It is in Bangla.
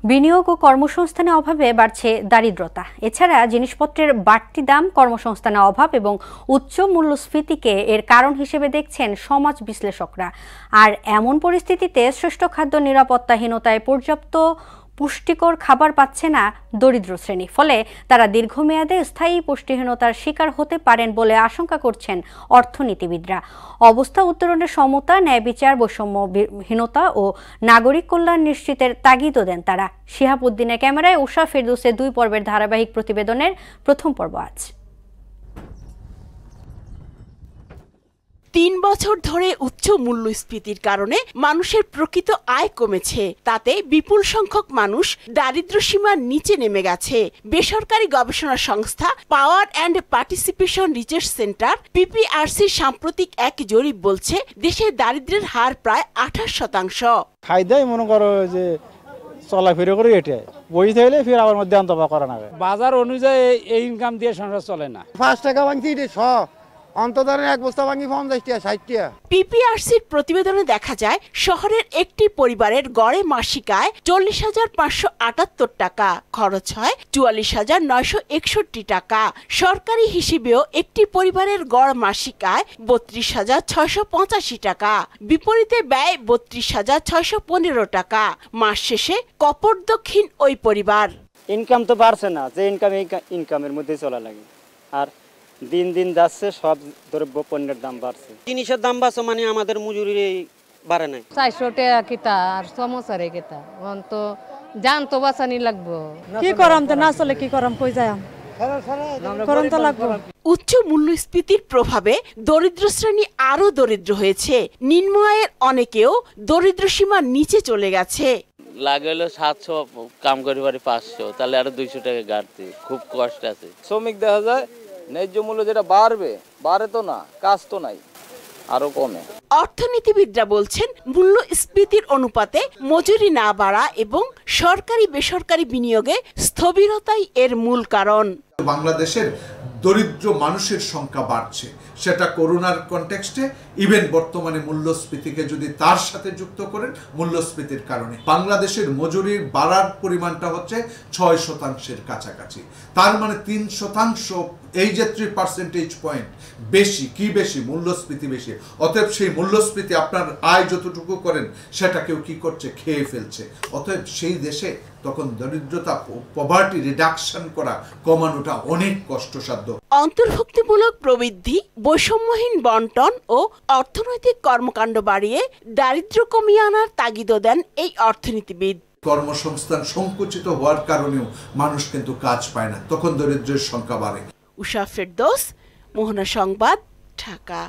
বিনিয়োগ ও কর্মসংস্থানের অভাবে বাড়ছে দারিদ্রতা। এছাড়া জিনিসপত্রের বাড়তি দাম, কর্মসংস্থানের অভাব এবং উচ্চ মূল্যস্ফীতিকে এর কারণ হিসেবে দেখছেন সমাজ বিশ্লেষকরা। আর এমন পরিস্থিতিতে শ্রেষ্ঠ খাদ্য নিরাপত্তাহীনতায় পর্যাপ্ত পুষ্টিকর খাবার পাচ্ছে না দরিদ্র শ্রেণী। ফলে তারা দীর্ঘমেয়াদে স্থায়ী পুষ্টিহীনতার শিকার হতে পারেন বলে আশঙ্কা করছেন অর্থনীতিবিদরা। অবস্থা উত্তরণের সমতা, ন্যায় বিচার, বৈষম্যহীনতা ও নাগরিক কল্যাণ নিশ্চিতের তাগিদও দেন তারা। শিহাব উদ্দিনের ক্যামেরায় উষা ফেরদৌসের 2 পর্বের ধারাবাহিক প্রতিবেদনের প্রথম পর্ব আজ। 3 বছর ধরে উচ্চ মূল্যস্ফীতির কারণে মানুষের প্রকৃত আয় কমেছে। তাতে বিপুল সংখ্যক মানুষ দারিদ্র সীমার নিচে নেমে গেছে। বেসরকারি গবেষণা সংস্থা power and participation research centre পিপিআরসির সাম্প্রতিক এক জরিপ বলছে, দেশে দারিদ্র্যের হার প্রায় 28%। খাইদাই মনে করো যে চলাফেরা করে এটা বই থাকলে ফির আবার মধ্যে আন্তবা করা না। বাজার অনুযায়ী এই ইনকাম দিয়ে সংসার চলে না। 5 টাকা ভাঙছি অন্তধারে 1 বস্তা ভাঙি 50 টাকা 60 টাকা। পিপিআরসির প্রতিবেদনে দেখা যায়, শহরের একটি পরিবারের গড়ে মাসিক আয় 40,578 টাকা, খরচ হয় 44,961 টাকা। সরকারি হিসেবেও একটি পরিবারের গড় মাসিক আয় 32,685 টাকা, বিপরীতে ব্যয় 32,615 টাকা। মাস শেষে কপটদক্ষিণ ওই পরিবার। ইনকাম তো বাড়ছে না, যে ইনকামের মধ্যে চলা লাগে। আর দিন দিন যাচ্ছে সব দ্রব্য পণ্যের দাম বাড়ছে। জিনিসের দাম বাড়ছে মানে আমাদের মজুরি বাড়ে নাই। 400 টাকা কিতা আর সমস্যারে কিতা তো জান তো বাঁচানি লাগবো। কি করাম তো না চলে কি করাম কই যাই করম তো লাগবো। উচ্চ মূল্যস্ফীতির প্রভাবে দরিদ্র শ্রেণী আরো দরিদ্র হয়েছে। নিম্ন আয়ের অনেকেও দরিদ্র সীমার নিচে চলে গেছে। লাগে হলো 700, কাম করি বাড়ি 500, তাহলে আরো 200 টাকা ঘাটতি, খুব কষ্ট আছে। শ্রমিক দেখা যায় ন্যায্য মূল্য যেটা বাড়ে তো না, কাজ তো নাই, আরো কমে। অর্থনীতিবিদরা বলছেন, মূল্যস্ফীতির অনুপাতে মজুরি না বাড়া এবং সরকারি বেসরকারি বিনিয়োগে স্থবিরতাই এর মূল কারণ। বাংলাদেশের দরিদ্র মানুষের সংখ্যা বাড়ছে, সেটা করোনার কনটেক্সটে, ইভেন বর্তমানে মূল্যস্ফীতিকে যদি তার সাথে যুক্ত করেন, মূল্যস্ফীতির কারণে বাংলাদেশের মজুরির বাড়ার পরিমাণটা হচ্ছে 6% কাছাকাছি। তার মানে 3%, এই যে 3% পয়েন্ট বেশি। কি বেশি? মূল্যস্ফীতি বেশি। অতএব সেই মূল্যস্ফীতি আপনার আয় যতটুকু করেন সেটাকেও কি করছে? খেয়ে ফেলছে। অতএব সেই দেশে তখন দরিদ্রতা, পভার্টি রিডাকশন কমানোটা অনেক কষ্টসাধ্য। অন্তর্ভুক্তিমূলক প্রবৃদ্ধি, বৈষম্যহীন বন্টন ও অর্থনৈতিক কর্মকাণ্ড বাড়িয়ে দারিদ্র্য কমিয়ে আনার তাগিদ দেন এই অর্থনীতিবিদ। কর্মসংস্থান সংকুচিত হওয়ার কারণেও মানুষ কিন্তু কাজ পায় না, তখন দরিদ্রের সংখ্যা বাড়ে। উষা ফেরদৌস, মোহনা সংবাদ, ঢাকা।